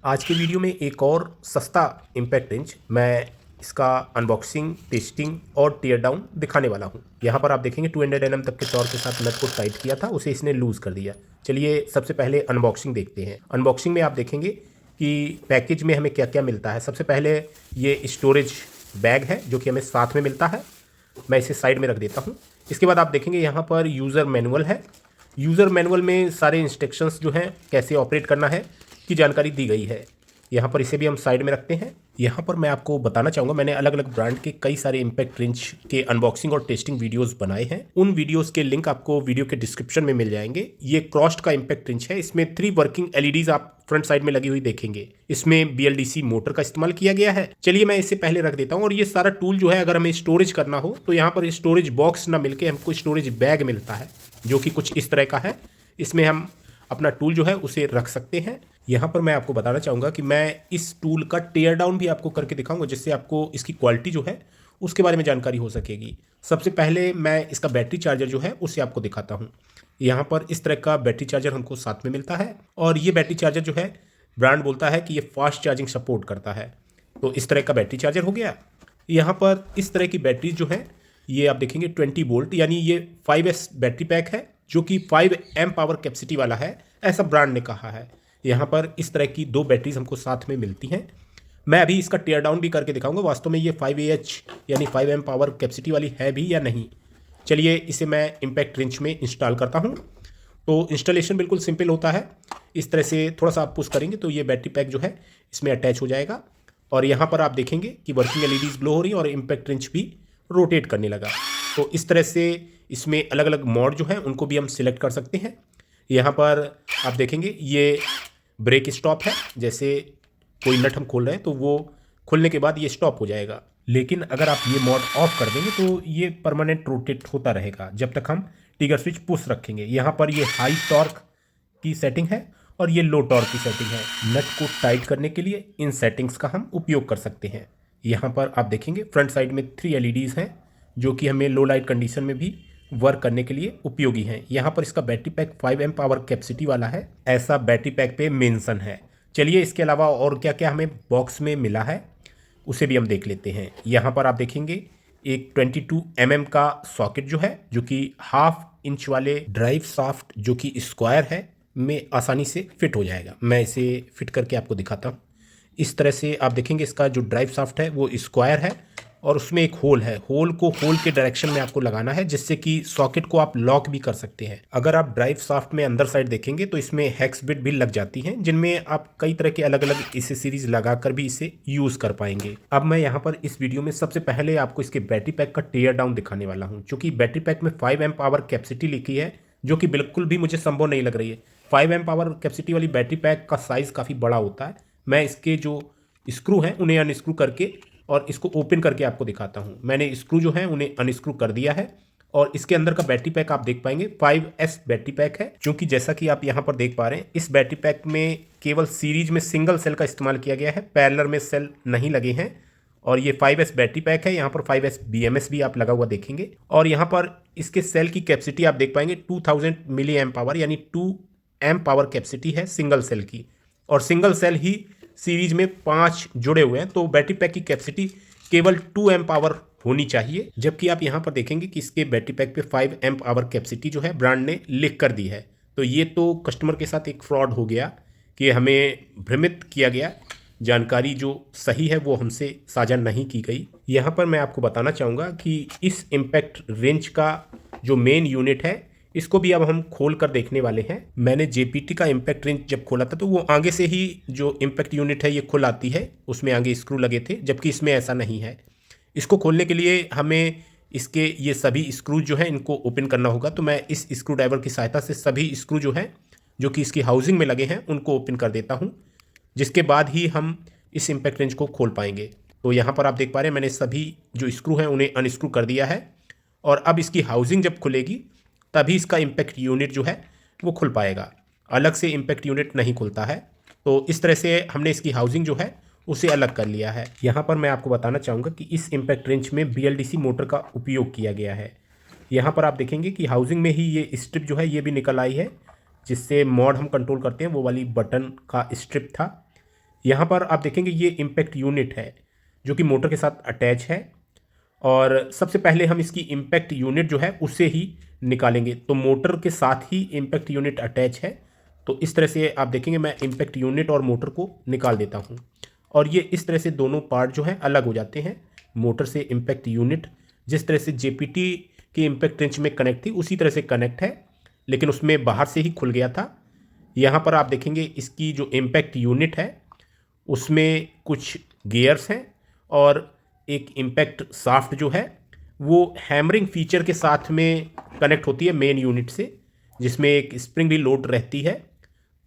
आज के वीडियो में एक और सस्ता इम्पैक्ट रेंज मैं इसका अनबॉक्सिंग, टेस्टिंग और टीयर डाउन दिखाने वाला हूं। यहां पर आप देखेंगे 200 mm तक के टॉर्क के साथ नट को टाइट किया था, उसे इसने लूज़ कर दिया। चलिए सबसे पहले अनबॉक्सिंग देखते हैं। अनबॉक्सिंग में आप देखेंगे कि पैकेज में हमें क्या क्या मिलता है। सबसे पहले ये स्टोरेज बैग है जो कि हमें साथ में मिलता है। मैं इसे साइड में रख देता हूँ। इसके बाद आप देखेंगे यहाँ पर यूज़र मैनुअल है। यूज़र मैनुअल में सारे इंस्ट्रक्शंस जो हैं कैसे ऑपरेट करना है की जानकारी दी गई है। यहाँ पर इसे भी हम साइड में रखते हैं। यहाँ पर मैं आपको बताना चाहूँगा, मैंने अलग अलग ब्रांड के कई सारे इम्पैक्ट रेंज के अनबॉक्सिंग और टेस्टिंग वीडियोस बनाए हैं। उन वीडियोस के लिंक आपको वीडियो के डिस्क्रिप्शन में मिल जाएंगे। ये क्रॉस्ड का इम्पैक्ट रेंज है। इसमें 3 वर्किंग एलईडीज आप फ्रंट साइड में लगी हुई देखेंगे। इसमें BLDC मोटर का इस्तेमाल किया गया है। चलिए मैं इसे पहले रख देता हूँ। और ये सारा टूल जो है, अगर हमें स्टोरेज करना हो तो यहाँ पर स्टोरेज बॉक्स ना मिलके हमको स्टोरेज बैग मिलता है जो कि कुछ इस तरह का है। इसमें हम अपना टूल जो है उसे रख सकते हैं। यहाँ पर मैं आपको बताना चाहूँगा कि मैं इस टूल का टेयर डाउन भी आपको करके दिखाऊंगा, जिससे आपको इसकी क्वालिटी जो है उसके बारे में जानकारी हो सकेगी। सबसे पहले मैं इसका बैटरी चार्जर जो है उसे आपको दिखाता हूँ। यहाँ पर इस तरह का बैटरी चार्जर हमको साथ में मिलता है। और ये बैटरी चार्जर जो है, ब्रांड बोलता है कि ये फास्ट चार्जिंग सपोर्ट करता है। तो इस तरह का बैटरी चार्जर हो गया। यहाँ पर इस तरह की बैटरी जो है, ये आप देखेंगे 20 वोल्ट, यानी ये 5S बैटरी पैक है जो कि 5 एम पावर कैपेसिटी वाला है, ऐसा ब्रांड ने कहा है। यहाँ पर इस तरह की 2 बैटरीज हमको साथ में मिलती हैं। मैं अभी इसका टेयर डाउन भी करके दिखाऊंगा वास्तव में ये 5AH यानी 5 एम पावर कैपेसिटी वाली है भी या नहीं। चलिए इसे मैं इम्पैक्ट रेंज में इंस्टॉल करता हूँ। तो इंस्टॉलेशन बिल्कुल सिंपल होता है। इस तरह से थोड़ा सा आप पुश करेंगे तो ये बैटरी पैक जो है इसमें अटैच हो जाएगा। और यहाँ पर आप देखेंगे कि वर्किंग एलईडीज ग्लो हो रही है और इम्पैक्ट रेंज भी रोटेट करने लगा। तो इस तरह से इसमें अलग अलग मोड जो हैं उनको भी हम सिलेक्ट कर सकते हैं। यहाँ पर आप देखेंगे ये ब्रेक स्टॉप है। जैसे कोई नट हम खोल रहे हैं तो वो खुलने के बाद ये स्टॉप हो जाएगा। लेकिन अगर आप ये मोड ऑफ कर देंगे तो ये परमानेंट रोटेट होता रहेगा जब तक हम ट्रिगर स्विच पुश रखेंगे। यहाँ पर ये हाई टॉर्क की सेटिंग है और ये लो टॉर्क की सेटिंग है। नट को टाइट करने के लिए इन सेटिंग्स का हम उपयोग कर सकते हैं। यहाँ पर आप देखेंगे फ्रंट साइड में 3 LEDs हैं जो कि हमें लो लाइट कंडीशन में भी वर्क करने के लिए उपयोगी हैं। यहाँ पर इसका battery pack 5 M power capacity वाला है, ऐसा बैटरी पैक पे मेंशन है। चलिए इसके अलावा और क्या क्या हमें बॉक्स में मिला है उसे भी हम देख लेते हैं। यहाँ पर आप देखेंगे एक 22 mm का सॉकेट जो है, जो कि 1/2 इंच वाले ड्राइव शाफ्ट जो कि स्क्वायर है में आसानी से फिट हो जाएगा। मैं इसे फिट करके आपको दिखाता हूँ। इस तरह से आप देखेंगे इसका जो ड्राइव शाफ्ट है वो स्क्वायर है और उसमें एक होल है। होल को होल के डायरेक्शन में आपको लगाना है, जिससे कि सॉकेट को आप लॉक भी कर सकते हैं। अगर आप ड्राइव शाफ्ट में अंदर साइड देखेंगे तो इसमें हेक्स बिट भी लग जाती हैं, जिनमें आप कई तरह के अलग अलग एसेसरीज लगाकर भी इसे यूज कर पाएंगे। अब मैं यहाँ पर इस वीडियो में सबसे पहले आपको इसके बैटरी पैक का टेयर डाउन दिखाने वाला हूँ। चूंकि बैटरी पैक में 5 एम पावर कैपेसिटी लिखी है, जो कि बिल्कुल भी मुझे संभव नहीं लग रही है। 5 एम पावर कैपेसिटी वाली बैटरी पैक का साइज काफ़ी बड़ा होता है। मैं इसके जो स्क्रू हैं उन्हें अनस्क्रू करके और इसको ओपन करके आपको दिखाता हूं। मैंने स्क्रू जो है उन्हें अनस्क्रू कर दिया है और इसके अंदर का बैटरी पैक आप देख पाएंगे 5S बैटरी पैक है। क्योंकि जैसा कि आप यहां पर देख पा रहे हैं, इस बैटरी पैक में केवल सीरीज में सिंगल सेल का इस्तेमाल किया गया है, पैरेलल में सेल नहीं लगे हैं। और ये 5S बैटरी पैक है। यहाँ पर 5S BMS भी आप लगा हुआ देखेंगे। और यहाँ पर इसके सेल की कैपेसिटी आप देख पाएंगे 2000 मिली एम पावर, यानी 2 एम पावर कैपेसिटी है सिंगल सेल की। और सिंगल सेल ही सीरीज में 5 जुड़े हुए हैं, तो बैटरी पैक की कैपेसिटी केवल 2 एम पावर होनी चाहिए। जबकि आप यहाँ पर देखेंगे कि इसके बैटरी पैक पे 5 एम पावर कैपेसिटी जो है ब्रांड ने लिख कर दी है। तो ये तो कस्टमर के साथ एक फ्रॉड हो गया कि हमें भ्रमित किया गया। जानकारी जो सही है वो हमसे साझा नहीं की गई। यहाँ पर मैं आपको बताना चाहूँगा कि इस इम्पैक्ट रेंज का जो मेन यूनिट है, इसको भी अब हम खोल कर देखने वाले हैं। मैंने JPT का इम्पैक्ट रेंज जब खोला था तो वो आगे से ही जो इम्पैक्ट यूनिट है ये खुल आती है, उसमें आगे स्क्रू लगे थे, जबकि इसमें ऐसा नहीं है। इसको खोलने के लिए हमें इसके ये सभी स्क्रू जो है इनको ओपन करना होगा। तो मैं इस स्क्रू ड्राइवर की सहायता से सभी स्क्रू जो हैं जो कि इसकी हाउसिंग में लगे हैं उनको ओपन कर देता हूँ, जिसके बाद ही हम इस इम्पैक्ट रेंज को खोल पाएंगे। तो यहाँ पर आप देख पा रहे हैं मैंने सभी जो स्क्रू हैं उन्हें अनस्क्रू कर दिया है। और अब इसकी हाउसिंग जब खुलेगी तभी इसका इम्पैक्ट यूनिट जो है वो खुल पाएगा। अलग से इम्पैक्ट यूनिट नहीं खुलता है। तो इस तरह से हमने इसकी हाउसिंग जो है उसे अलग कर लिया है। यहाँ पर मैं आपको बताना चाहूँगा कि इस इम्पैक्ट रेंज में BLDC मोटर का उपयोग किया गया है। यहाँ पर आप देखेंगे कि हाउसिंग में ही ये स्ट्रिप जो है ये भी निकल आई है, जिससे मोड हम कंट्रोल करते हैं, वो वाली बटन का स्ट्रिप था। यहाँ पर आप देखेंगे ये इम्पैक्ट यूनिट है जो कि मोटर के साथ अटैच है, और सबसे पहले हम इसकी इम्पैक्ट यूनिट जो है उसे ही निकालेंगे। तो मोटर के साथ ही इम्पैक्ट यूनिट अटैच है, तो इस तरह से आप देखेंगे मैं इम्पैक्ट यूनिट और मोटर को निकाल देता हूँ, और ये इस तरह से दोनों पार्ट जो हैं अलग हो जाते हैं। मोटर से इम्पैक्ट यूनिट जिस तरह से जेपीटी की इम्पैक्ट रेंच में कनेक्ट थी उसी तरह से कनेक्ट है, लेकिन उसमें बाहर से ही खुल गया था। यहाँ पर आप देखेंगे इसकी जो इम्पैक्ट यूनिट है उसमें कुछ गियर्स हैं, और एक इम्पैक्ट शाफ्ट जो है वो हैमरिंग फीचर के साथ में कनेक्ट होती है मेन यूनिट से, जिसमें एक स्प्रिंग लोड रहती है।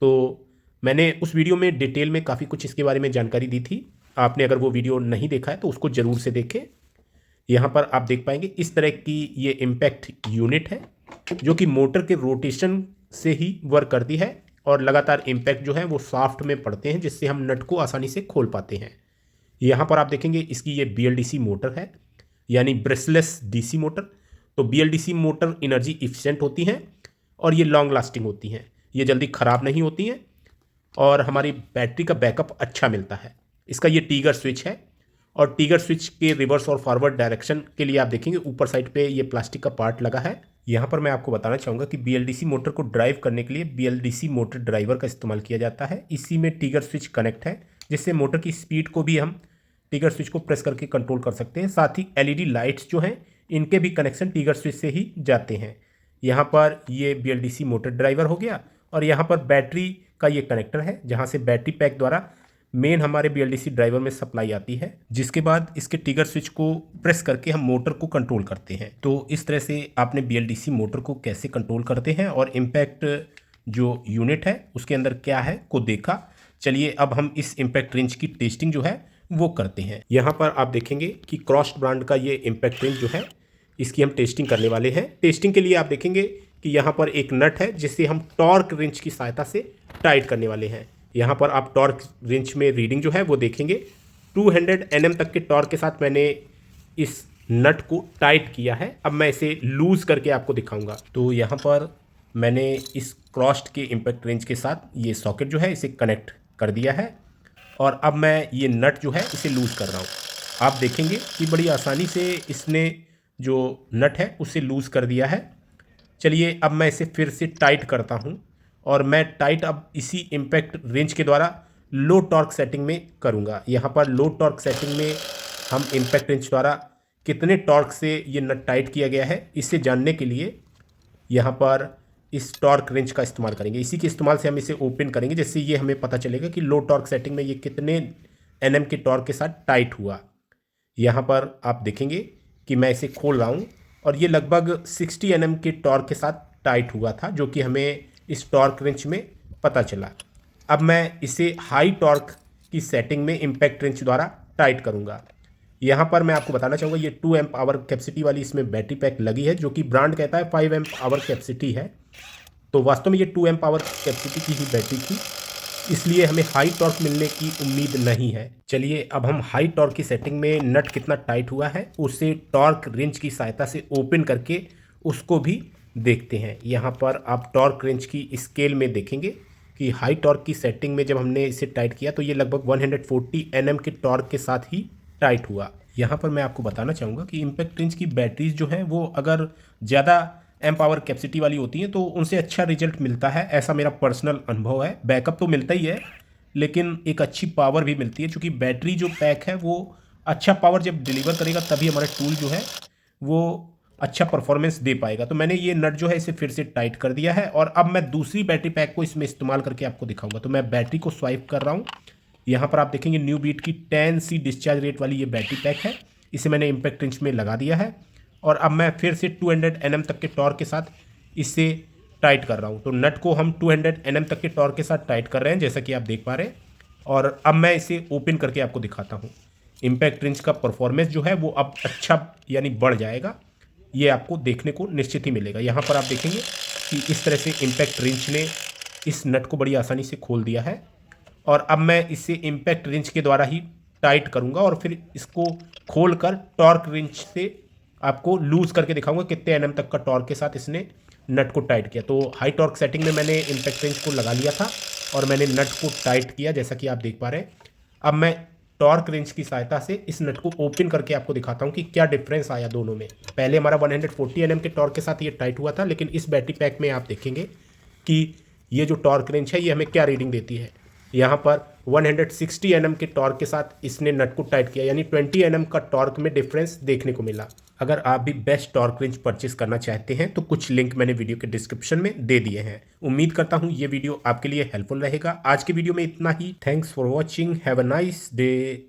तो मैंने उस वीडियो में डिटेल में काफ़ी कुछ इसके बारे में जानकारी दी थी। आपने अगर वो वीडियो नहीं देखा है तो उसको ज़रूर से देखें। यहाँ पर आप देख पाएंगे इस तरह की ये इम्पैक्ट यूनिट है जो कि मोटर के रोटेशन से ही वर्क करती है, और लगातार इम्पैक्ट जो है वो शाफ्ट में पड़ते हैं जिससे हम नट को आसानी से खोल पाते हैं। यहाँ पर आप देखेंगे इसकी ये BLDC मोटर है, यानी ब्रेसलेस DC मोटर। तो BLDC मोटर एनर्जी इफिशिएंट होती हैं और ये लॉन्ग लास्टिंग होती हैं, ये जल्दी ख़राब नहीं होती हैं, और हमारी बैटरी का बैकअप अच्छा मिलता है। इसका ये टीगर स्विच है, और टीगर स्विच के रिवर्स और फॉरवर्ड डायरेक्शन के लिए आप देखेंगे ऊपर साइड पे ये प्लास्टिक का पार्ट लगा है। यहाँ पर मैं आपको बताना चाहूँगा कि BLDC मोटर को ड्राइव करने के लिए BLDC मोटर ड्राइवर का इस्तेमाल किया जाता है। इसी में टीगर स्विच कनेक्ट है, जिससे मोटर की स्पीड को भी हम टीगर स्विच को प्रेस करके कंट्रोल कर सकते हैं। साथ ही LED लाइट्स जो हैं इनके भी कनेक्शन टीगर स्विच से ही जाते हैं। यहाँ पर ये BLDC मोटर ड्राइवर हो गया, और यहाँ पर बैटरी का ये कनेक्टर है जहाँ से बैटरी पैक द्वारा मेन हमारे BLDC ड्राइवर में सप्लाई आती है, जिसके बाद इसके टिगर स्विच को प्रेस करके हम मोटर को कंट्रोल करते हैं। तो इस तरह से आपने BLDC मोटर को कैसे कंट्रोल करते हैं और इम्पैक्ट जो यूनिट है उसके अंदर क्या है को देखा। चलिए अब हम इस इम्पैक्ट रेंज की टेस्टिंग जो है वो करते हैं। यहाँ पर आप देखेंगे कि क्रॉस्ड ब्रांड का ये इम्पैक्ट रेंज जो है इसकी हम टेस्टिंग करने वाले हैं। टेस्टिंग के लिए आप देखेंगे कि यहाँ पर एक नट है जिससे हम टॉर्क रेंच की सहायता से टाइट करने वाले हैं। यहाँ पर आप टॉर्क रेंच में रीडिंग जो है वो देखेंगे 200 Nm तक के टॉर्क के साथ मैंने इस नट को टाइट किया है। अब मैं इसे लूज़ करके आपको दिखाऊंगा। तो यहाँ पर मैंने इस क्रॉस्ड के इम्पैक्ट रेंज के साथ ये सॉकेट जो है इसे कनेक्ट कर दिया है, और अब मैं ये नट जो है इसे लूज़ कर रहा हूँ। आप देखेंगे कि बड़ी आसानी से इसने जो नट है उसे लूज़ कर दिया है। चलिए अब मैं इसे फिर से टाइट करता हूँ, और मैं टाइट अब इसी इम्पैक्ट रेंज के द्वारा लो टॉर्क सेटिंग में करूँगा। यहाँ पर लो टॉर्क सेटिंग में हम इम्पैक्ट रेंज द्वारा कितने टॉर्क से ये नट टाइट किया गया है इसे जानने के लिए यहाँ पर इस टॉर्क रेंज का इस्तेमाल करेंगे। इसी के इस्तेमाल से हम इसे ओपन करेंगे, जिससे ये हमें पता चलेगा कि लो टॉर्क सेटिंग में ये कितने NM के टॉर्क के साथ टाइट हुआ। यहाँ पर आप देखेंगे कि मैं इसे खोल रहा हूँ, और ये लगभग 60 NM के टॉर्क के साथ टाइट हुआ था, जो कि हमें इस टॉर्क रेंच में पता चला। अब मैं इसे हाई टॉर्क की सेटिंग में इम्पैक्ट रेंच द्वारा टाइट करूँगा। यहाँ पर मैं आपको बताना चाहूँगा ये 2 एम्प आवर कैपेसिटी वाली इसमें बैटरी पैक लगी है, जो कि ब्रांड कहता है 5 एम्प आवर कैपेसिटी है। तो वास्तव में ये 2 एम्प आवर कैपेसिटी की ही बैटरी थी, इसलिए हमें हाई टॉर्क मिलने की उम्मीद नहीं है। चलिए अब हम हाई टॉर्क की सेटिंग में नट कितना टाइट हुआ है उसे टॉर्क रेंज की सहायता से ओपन करके उसको भी देखते हैं। यहाँ पर आप टॉर्क रेंज की स्केल में देखेंगे कि हाई टॉर्क की सेटिंग में जब हमने इसे टाइट किया तो ये लगभग 140 Nm के टॉर्क के साथ ही टाइट हुआ। यहाँ पर मैं आपको बताना चाहूँगा कि इम्पैक्ट रेंज की बैटरीज जो हैं वो अगर ज़्यादा एम्प आवर कैपेसिटी वाली होती हैं तो उनसे अच्छा रिजल्ट मिलता है, ऐसा मेरा पर्सनल अनुभव है। बैकअप तो मिलता ही है, लेकिन एक अच्छी पावर भी मिलती है, क्योंकि बैटरी जो पैक है वो अच्छा पावर जब डिलीवर करेगा तभी हमारा टूल जो है वो अच्छा परफॉर्मेंस दे पाएगा। तो मैंने ये नट जो है इसे फिर से टाइट कर दिया है, और अब मैं दूसरी बैटरी पैक को इसमें इस्तेमाल करके आपको दिखाऊंगा। तो मैं बैटरी को स्वाइप कर रहा हूँ। यहाँ पर आप देखेंगे न्यू बीट की 10C डिस्चार्ज रेट वाली ये बैटरी पैक है, इसे मैंने इम्पैक्ट रेंज में लगा दिया है, और अब मैं फिर से 200 Nm तक के टॉर्क के साथ इसे टाइट कर रहा हूँ। तो नट को हम 200 Nm तक के टॉर्क के साथ टाइट कर रहे हैं, जैसा कि आप देख पा रहे हैं। और अब मैं इसे ओपन करके आपको दिखाता हूँ। इम्पैक्ट रेंज का परफॉर्मेंस जो है वो अब अच्छा यानी बढ़ जाएगा, ये आपको देखने को निश्चित ही मिलेगा। यहाँ पर आप देखेंगे कि इस तरह से इम्पैक्ट रेंज ने इस नट को बड़ी आसानी से खोल दिया है, और अब मैं इसे इम्पैक्ट रेंज के द्वारा ही टाइट करूँगा, और फिर इसको खोलकर टॉर्क रेंज से आपको लूज़ करके दिखाऊंगा कितने NM तक का टॉर्क के साथ इसने नट को टाइट किया। तो हाई टॉर्क सेटिंग में मैंने इम्पैक्ट रेंज को लगा लिया था, और मैंने नट को टाइट किया, जैसा कि आप देख पा रहे हैं अब मैं टॉर्क रेंज की सहायता से इस नट को ओपन करके आपको दिखाता हूँ कि क्या डिफरेंस आया दोनों में। पहले हमारा 140 Nm के टॉर्क के साथ ये टाइट हुआ था, लेकिन इस बैटरी पैक में आप देखेंगे कि ये जो टॉर्क रेंज है ये हमें क्या रीडिंग देती है। यहाँ पर 160 Nm के टॉर्क के साथ इसने नट को टाइट किया, यानी 20 Nm का टॉर्क में डिफरेंस देखने को मिला। अगर आप भी बेस्ट टॉर्क रेंज परचेस करना चाहते हैं तो कुछ लिंक मैंने वीडियो के डिस्क्रिप्शन में दे दिए हैं। उम्मीद करता हूँ ये वीडियो आपके लिए हेल्पफुल रहेगा। आज के वीडियो में इतना ही। Thanks for watching, have a nice day.